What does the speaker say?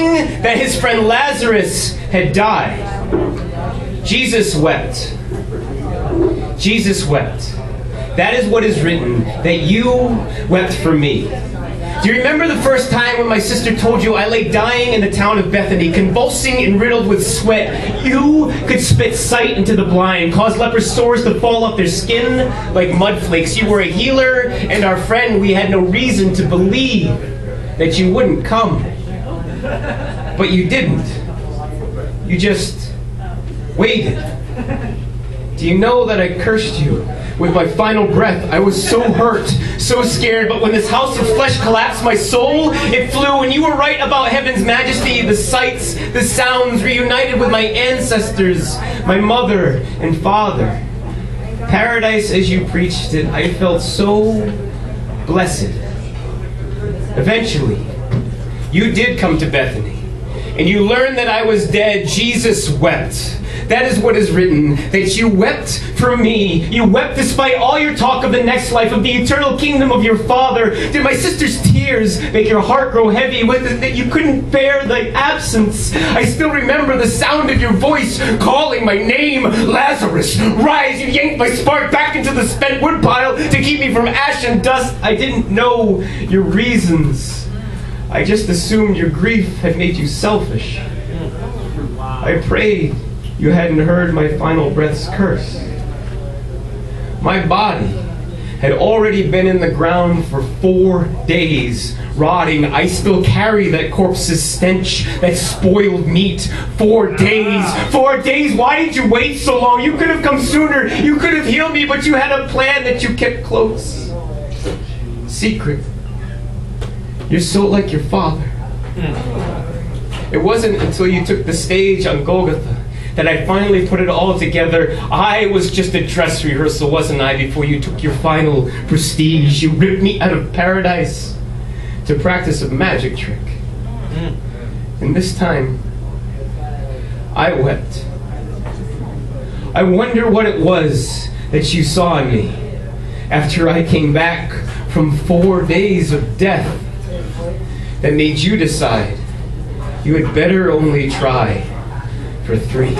learning that his friend Lazarus had died, Jesus wept. Jesus wept. That is what is written, that you wept for me. Do you remember the first time when my sister told you I lay dying in the town of Bethany, convulsing and riddled with sweat? You could spit sight into the blind, cause leper sores to fall off their skin like mud flakes. You were a healer and our friend. We had no reason to believe that you wouldn't come. But you didn't. You just waited. Do you know that I cursed you with my final breath? I was so hurt, so scared, but when this house of flesh collapsed, my soul, it flew, and you were right about heaven's majesty, the sights, the sounds, reunited with my ancestors, my mother and father. Paradise as you preached it, I felt so blessed. Eventually, you did come to Bethany, and you learned that I was dead. Jesus wept. That is what is written, that you wept for me. You wept despite all your talk of the next life, of the eternal kingdom of your Father. Did my sister's tears make your heart grow heavy with it, that you couldn't bear the absence? I still remember the sound of your voice calling my name, Lazarus, rise. You yanked my spark back into the spent wood pile to keep me from ash and dust. I didn't know your reasons. I just assumed your grief had made you selfish. I prayed you hadn't heard my final breath's curse. My body had already been in the ground for 4 days, rotting. I still carry that corpse's stench, that spoiled meat. 4 days. 4 days. Why did you wait so long? You could have come sooner. You could have healed me, but you had a plan that you kept close. Secret. You're so like your father. It wasn't until you took the stage on Golgotha that I finally put it all together. I was just a dress rehearsal, wasn't I, before you took your final prestige. You ripped me out of paradise to practice a magic trick. And this time, I wept. I wonder what it was that you saw in me after I came back from 4 days of death that made you decide you had better only try for 3.